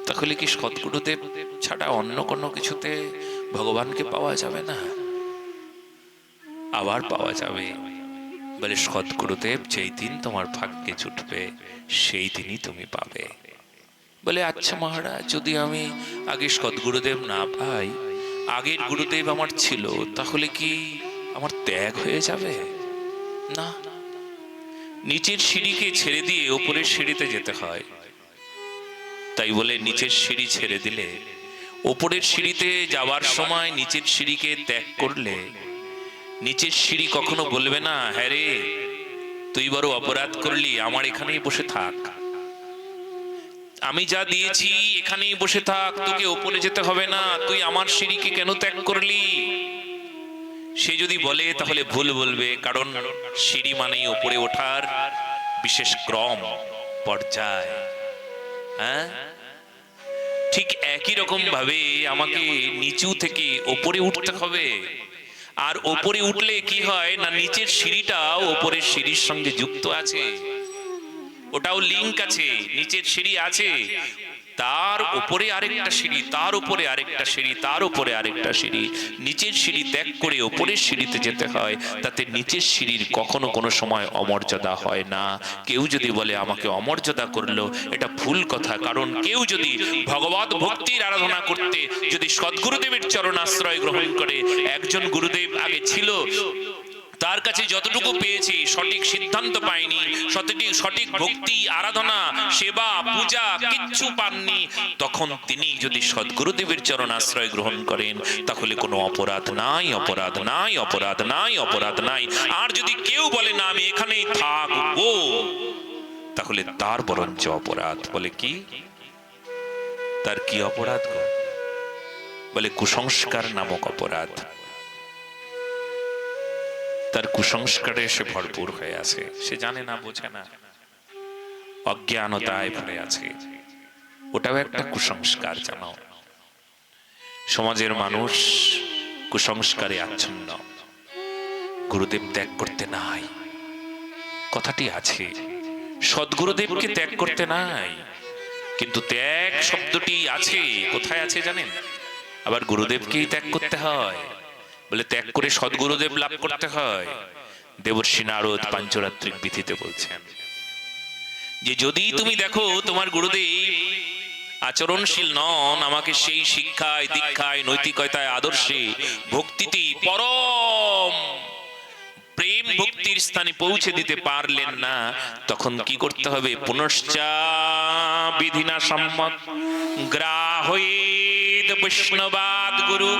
তাহলে কি সদ্গুরুদেব ছাড়া অন্য কোনো কিছুতে ভগবানকে পাওয়া যাবে না? আবার পাওয়া যাবে। বলে সদ্গুরুদেব যেই দিন তোমার ভাগ্যে জুটবে সেই দিনই তুমি পাবে। বলে আচ্ছা মহারাজ, যদি আমি আগে সদ্গুরুদেব না পাই, আগের গুরুদেব আমার ছিল, তাহলে কি আমার ত্যাগ হয়ে যাবে? না, নিচের সিঁড়িকে ছেড়ে দিয়ে ওপরের সিঁড়িতে যেতে হয়। তাই বলে নিচের সিঁড়ি ছেড়ে দিলে, ওপরের সিঁড়িতে যাওয়ার সময় নিচের সিঁড়িকে ত্যাগ করলে নিচের সিঁড়ি কখনো বলবে না, হ্যাঁ রে তুই বড় অপরাধ করলি, আমার এখানেই বসে থাক, আমি যা দিয়েছি এখানেই বসে থাক, তোকে ওপরে যেতে হবে না, তুই আমার সিঁড়িকে কেন ত্যাগ করলি? সে যদি বলে তাহলে ভুল বলবে, কারণ সিঁড়ি মানেই ওপরে ওঠার বিশেষ ক্রম, পর্যায়। হ্যাঁ, ঠিক একই রকম ভাবে আমাকে নিচু থেকে ওপরে উঠতে হবে। আর ওপরে উঠলে কি হয় না, নিচের সিঁড়িটাও ওপরের সিঁড়ির সঙ্গে যুক্ত আছে, ওটাও লিংক আছে, নিচের সিঁড়ি আছে, তার উপরে আরেকটা সিঁড়ি, তার উপরে আরেকটা সিঁড়ি, তার উপরে আরেকটা সিঁড়ি। নিচের সিঁড়ি ত্যাগ করে ওপরের সিঁড়িতে যেতে হয়, তাতে নিচের সিঁড়ির কখনো কোনো সময় অমর্যাদা হয় না। কেউ যদি বলে আমাকে অমর্যাদা করলো, এটা ভুল কথা। কারণ কেউ যদি ভগবত ভক্তির আরাধনা করতে যদি সদ্গুরুদেবের চরণ আশ্রয় গ্রহণ করে, একজন গুরুদেব আগে ছিল, তার কাছে যতটুকু পেয়েছি সঠিক সিদ্ধান্ত পাইনি, সঠিক ভক্তি আরাধনা সেবা পূজা কিচ্ছু পাননি, তখন তিনি যদি সদ্গুরুদেবের চরণ আশ্রয় গ্রহণ করেন, তাহলে কোনো অপরাধ নাই, অপরাধ নাই, অপরাধ নাই, অপরাধ নাই। আর যদি কেউ বলে না আমি এখানেই থাকবো, তাহলে তার বরঞ্চ অপরাধ। বলে কি, তার কি অপরাধ গো? বলে কুসংস্কার নামক অপরাধ। তার কুসংস্কারে সে ভরপুর হয়ে আছে, সে জানে না, বোঝে না, অজ্ঞানতায় ভরে আছে। ওটাও একটা কুসংস্কার। জানো, সমাজের মানুষ কুসংস্কারে আচ্ছন্ন। গুরুদেব ত্যাগ করতে নাই কথাটি আছে, সদ্গুরুদেবকে ত্যাগ করতে নাই, কিন্তু ত্যাগ শব্দটি আছে, কোথায় আছে জানেন? আবার গুরুদেবকেই ত্যাগ করতে হয়। বলে ত্যাগ করে সদ্গুরুদেব লাভ করতে হয়। দেবর্ষি নারদ পাঞ্চরাত্রিক বিধিতে বলছেন যে যদি তুমি দেখো তোমার গুরুদেব আচরণশীল নন, আমাকে সেই শিক্ষায় দীক্ষায় নৈতিকতায় আদর্শে ভক্তিতে পরম প্রেম ভক্তির স্থানে পৌঁছে দিতে পারলেন না, তখন কি করতে হবে? পুনশ্চা বিধিনা সম্মত গ্রাহয়েদ বৈষ্ণবাদ গুরু।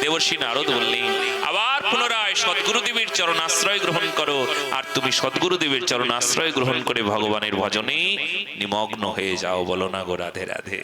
দেবর্ষি নারদ বললেন আবার পুনরায় সদ্গুরুদেবের চরণ আশ্রয় গ্রহণ করো, আর তুমি সদ্গুরুদেবের চরণ আশ্রয় গ্রহণ করে ভগবানের ভজনে নিমগ্ন হয়ে যাও। বলো না গো রাধে রাধে।